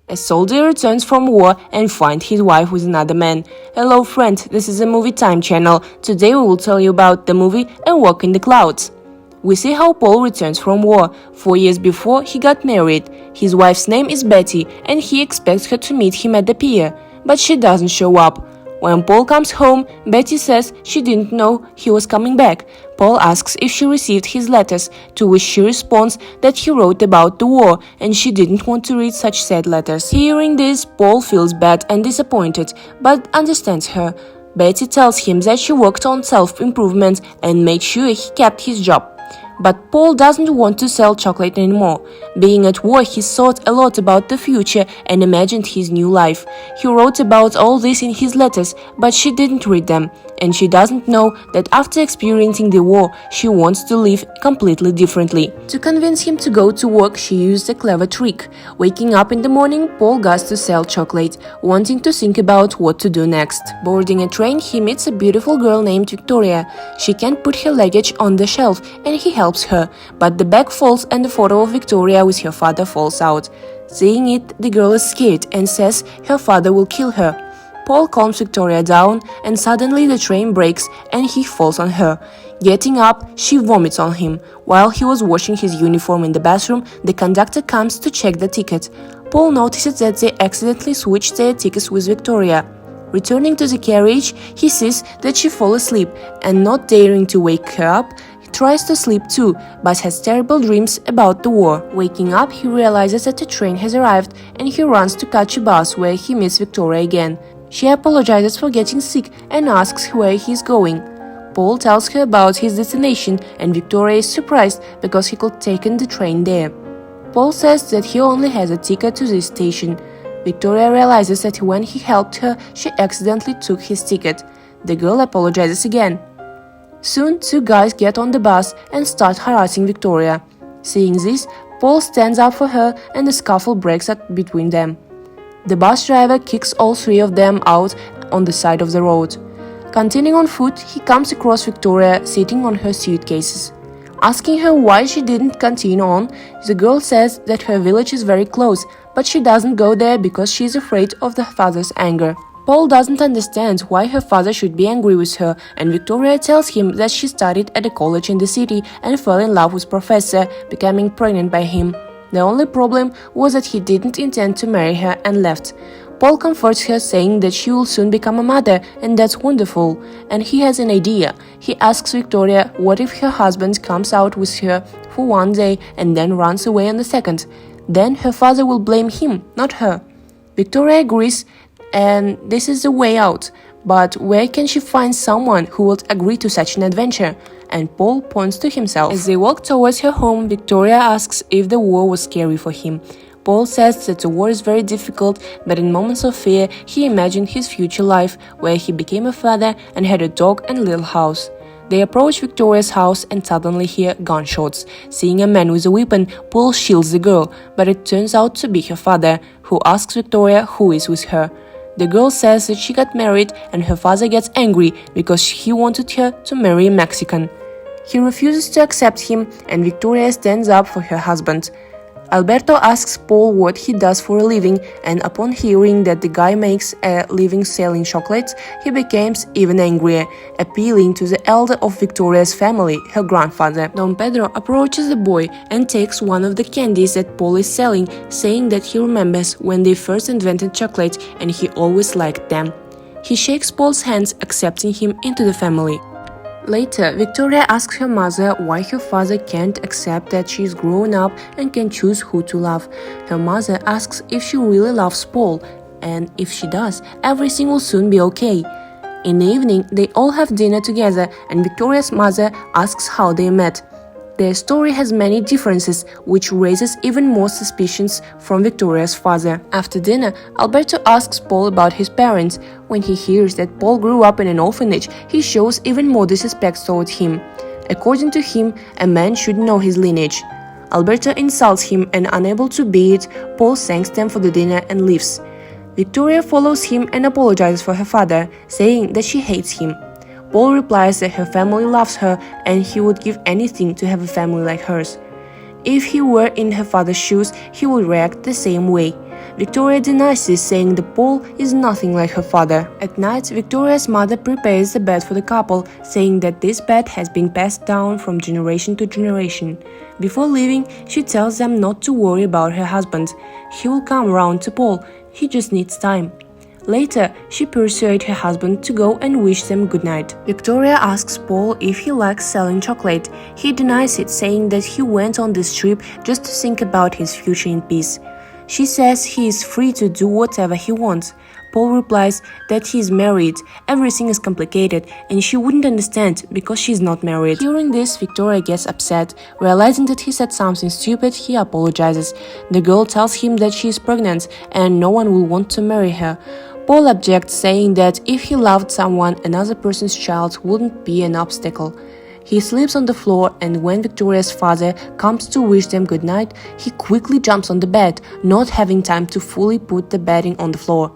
A soldier returns from war and finds his wife with another man. Hello friend, this is a Movie Time channel. Today we will tell you about the movie A Walk in the Clouds. We see how Paul returns from war. 4 years before, he got married. His wife's name is Betty and he expects her to meet him at the pier, but she doesn't show up. When Paul comes home, Betty says she didn't know he was coming back. Paul asks if she received his letters, to which she responds that he wrote about the war and she didn't want to read such sad letters. Hearing this, Paul feels bad and disappointed, but understands her. Betty tells him that she worked on self-improvement and made sure he kept his job. But Paul doesn't want to sell chocolate anymore. Being at war, he thought a lot about the future and imagined his new life. He wrote about all this in his letters, but she didn't read them. And she doesn't know that after experiencing the war, she wants to live completely differently. To convince him to go to work, she used a clever trick. Waking up in the morning, Paul goes to sell chocolate, wanting to think about what to do next. Boarding a train, he meets a beautiful girl named Victoria. She can't put her luggage on the shelf, and he helps her, but the bag falls and the photo of Victoria with her father falls out. Seeing it, the girl is scared and says her father will kill her. Paul calms Victoria down and suddenly the train breaks and he falls on her. Getting up, she vomits on him. While he was washing his uniform in the bathroom, the conductor comes to check the ticket. Paul notices that they accidentally switched their tickets with Victoria. Returning to the carriage, he sees that she falls asleep and, not daring to wake her up, he tries to sleep too, but has terrible dreams about the war. Waking up, he realizes that the train has arrived and he runs to catch a bus where he meets Victoria again. She apologizes for getting sick and asks where he is going. Paul tells her about his destination and Victoria is surprised because he could take the train there. Paul says that he only has a ticket to this station. Victoria realizes that when he helped her, she accidentally took his ticket. The girl apologizes again. Soon, two guys get on the bus and start harassing Victoria. Seeing this, Paul stands up for her and a scuffle breaks out between them. The bus driver kicks all three of them out on the side of the road. Continuing on foot, he comes across Victoria sitting on her suitcases. Asking her why she didn't continue on, the girl says that her village is very close, but she doesn't go there because she is afraid of the father's anger. Paul doesn't understand why her father should be angry with her, and Victoria tells him that she studied at a college in the city and fell in love with professor, becoming pregnant by him. The only problem was that he didn't intend to marry her and left. Paul comforts her, saying that she will soon become a mother and that's wonderful. And he has an idea. He asks Victoria what if her husband comes out with her for one day and then runs away on the second. Then her father will blame him, not her. Victoria agrees and this is the way out. But where can she find someone who would agree to such an adventure? And Paul points to himself. As they walk towards her home, Victoria asks if the war was scary for him. Paul says that the war is very difficult, but in moments of fear, he imagined his future life, where he became a father and had a dog and little house. They approach Victoria's house and suddenly hear gunshots. Seeing a man with a weapon, Paul shields the girl, but it turns out to be her father, who asks Victoria who is with her. The girl says that she got married and her father gets angry because he wanted her to marry a Mexican. He refuses to accept him and Victoria stands up for her husband. Alberto asks Paul what he does for a living, and upon hearing that the guy makes a living selling chocolates, he becomes even angrier, appealing to the elder of Victoria's family, her grandfather. Don Pedro approaches the boy and takes one of the candies that Paul is selling, saying that he remembers when they first invented chocolate and he always liked them. He shakes Paul's hands, accepting him into the family. Later, Victoria asks her mother why her father can't accept that she is grown up and can choose who to love. Her mother asks if she really loves Paul, and if she does, everything will soon be okay. In the evening, they all have dinner together, and Victoria's mother asks how they met. Their story has many differences, which raises even more suspicions from Victoria's father. After dinner, Alberto asks Paul about his parents. When he hears that Paul grew up in an orphanage, he shows even more disrespect towards him. According to him, a man should know his lineage. Alberto insults him and, unable to bear it, Paul thanks them for the dinner and leaves. Victoria follows him and apologizes for her father, saying that she hates him. Paul replies that her family loves her and he would give anything to have a family like hers. If he were in her father's shoes, he would react the same way. Victoria denies this, saying that Paul is nothing like her father. At night, Victoria's mother prepares the bed for the couple, saying that this bed has been passed down from generation to generation. Before leaving, she tells them not to worry about her husband. He will come round to Paul, he just needs time. Later, she persuades her husband to go and wish them good night. Victoria asks Paul if he likes selling chocolate. He denies it, saying that he went on this trip just to think about his future in peace. She says he is free to do whatever he wants. Paul replies that he is married, everything is complicated, and she wouldn't understand because she's not married. Hearing this, Victoria gets upset. Realizing that he said something stupid, he apologizes. The girl tells him that she is pregnant and no one will want to marry her. Paul objects, saying that if he loved someone, another person's child wouldn't be an obstacle. He sleeps on the floor, and when Victoria's father comes to wish them good night, he quickly jumps on the bed, not having time to fully put the bedding on the floor.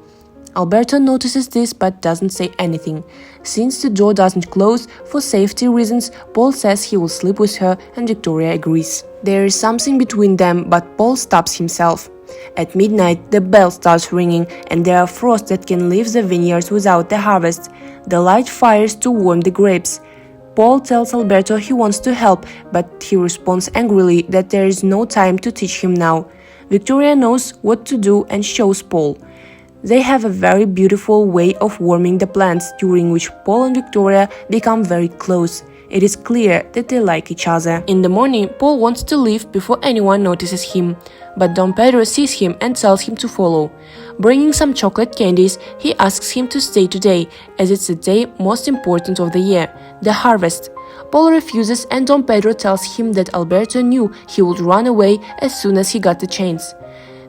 Alberto notices this but doesn't say anything. Since the door doesn't close, for safety reasons, Paul says he will sleep with her and Victoria agrees. There is something between them, but Paul stops himself. At midnight, the bell starts ringing and there are frosts that can leave the vineyards without the harvest. They light fires to warm the grapes. Paul tells Alberto he wants to help, but he responds angrily that there is no time to teach him now. Victoria knows what to do and shows Paul. They have a very beautiful way of warming the plants, during which Paul and Victoria become very close. It is clear that they like each other. In the morning, Paul wants to leave before anyone notices him, but Don Pedro sees him and tells him to follow. Bringing some chocolate candies, he asks him to stay today, as it's the day most important of the year, the harvest. Paul refuses and Don Pedro tells him that Alberto knew he would run away as soon as he got the chance.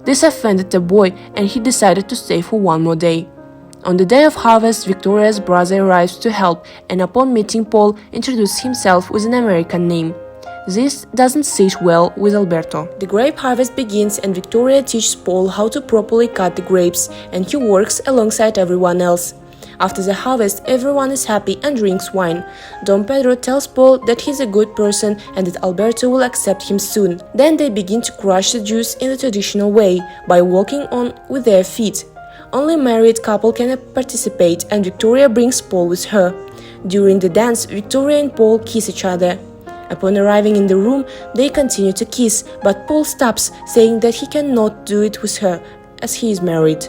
This offended the boy and he decided to stay for one more day. On the day of harvest, Victoria's brother arrives to help and upon meeting Paul, introduces himself with an American name. This doesn't sit well with Alberto. The grape harvest begins and Victoria teaches Paul how to properly cut the grapes and he works alongside everyone else. After the harvest, everyone is happy and drinks wine. Don Pedro tells Paul that he's a good person and that Alberto will accept him soon. Then they begin to crush the juice in the traditional way, by walking on with their feet. Only married couple can participate and Victoria brings Paul with her. During the dance, Victoria and Paul kiss each other. Upon arriving in the room, they continue to kiss, but Paul stops, saying that he cannot do it with her, as he is married.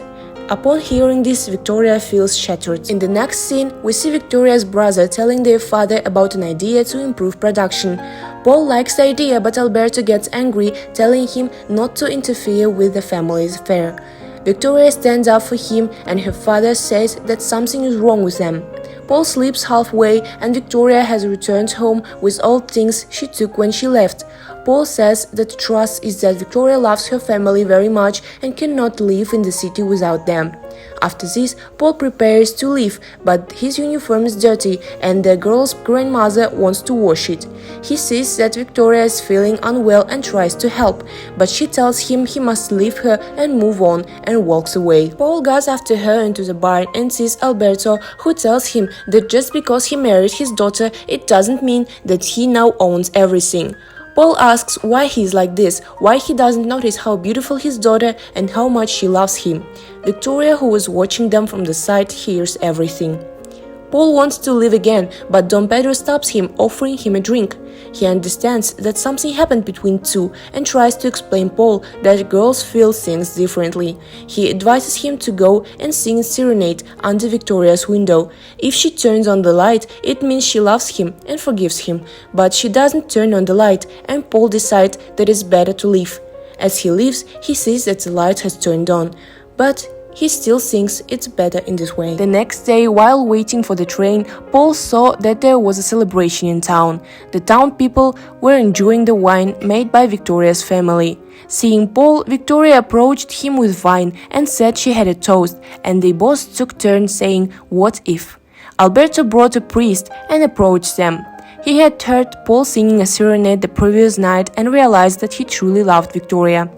Upon hearing this, Victoria feels shattered. In the next scene, we see Victoria's brother telling their father about an idea to improve production. Paul likes the idea, but Alberto gets angry, telling him not to interfere with the family's affair. Victoria stands up for him and her father says that something is wrong with them. Paul sleeps halfway and Victoria has returned home with all things she took when she left. Paul says that the trust is that Victoria loves her family very much and cannot live in the city without them. After this, Paul prepares to leave, but his uniform is dirty and the girl's grandmother wants to wash it. He sees that Victoria is feeling unwell and tries to help, but she tells him he must leave her and move on and walks away. Paul goes after her into the barn and sees Alberto, who tells him that just because he married his daughter, it doesn't mean that he now owns everything. Paul asks why he's like this, why he doesn't notice how beautiful his daughter and how much she loves him. Victoria, who was watching them from the side, hears everything. Paul wants to leave again, but Don Pedro stops him, offering him a drink. He understands that something happened between two and tries to explain Paul that girls feel things differently. He advises him to go and sing a serenade under Victoria's window. If she turns on the light, it means she loves him and forgives him, but she doesn't turn on the light and Paul decides that it's better to leave. As he leaves, he sees that the light has turned on, but he still thinks it's better in this way. The next day, while waiting for the train, Paul saw that there was a celebration in town. The town people were enjoying the wine made by Victoria's family. Seeing Paul, Victoria approached him with wine and said she had a toast, and they both took turns saying, "What if?" Alberto brought a priest and approached them. He had heard Paul singing a serenade the previous night and realized that he truly loved Victoria.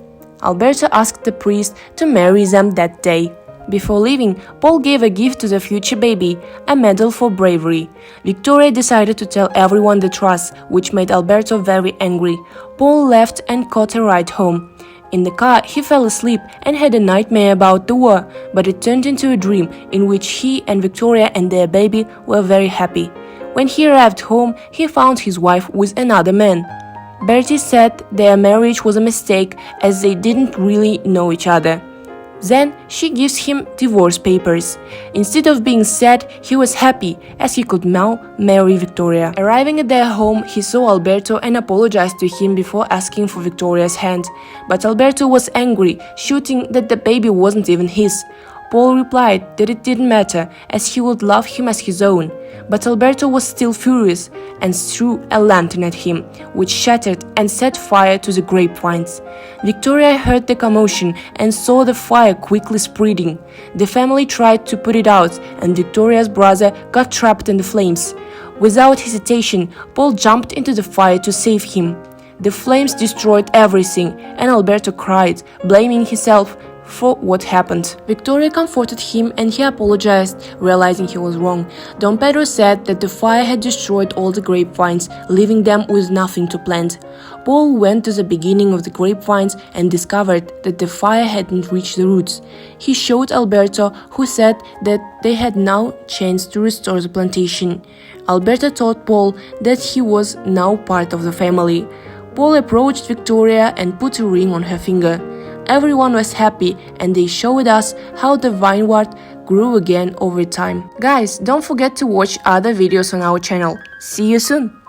Alberto asked the priest to marry them that day. Before leaving, Paul gave a gift to the future baby, a medal for bravery. Victoria decided to tell everyone the truth, which made Alberto very angry. Paul left and caught a ride home. In the car, he fell asleep and had a nightmare about the war, but it turned into a dream in which he and Victoria and their baby were very happy. When he arrived home, he found his wife with another man. Bertie said their marriage was a mistake as they didn't really know each other. Then she gives him divorce papers. Instead of being sad, he was happy as he could now marry Victoria. Arriving at their home, he saw Alberto and apologized to him before asking for Victoria's hand. But Alberto was angry, shouting that the baby wasn't even his. Paul replied that it didn't matter as he would love him as his own. But Alberto was still furious and threw a lantern at him, which shattered and set fire to the grapevines. Victoria heard the commotion and saw the fire quickly spreading. The family tried to put it out, and Victoria's brother got trapped in the flames. Without hesitation, Paul jumped into the fire to save him. The flames destroyed everything, and Alberto cried, blaming himself for what happened. Victoria comforted him and he apologized, realizing he was wrong. Don Pedro said that the fire had destroyed all the grapevines, leaving them with nothing to plant. Paul went to the beginning of the grapevines and discovered that the fire hadn't reached the roots. He showed Alberto, who said that they had now chance to restore the plantation. Alberto told Paul that he was now part of the family. Paul approached Victoria and put a ring on her finger. Everyone was happy and they showed us how the vineyard grew again over time. Guys, don't forget to watch other videos on our channel. See you soon!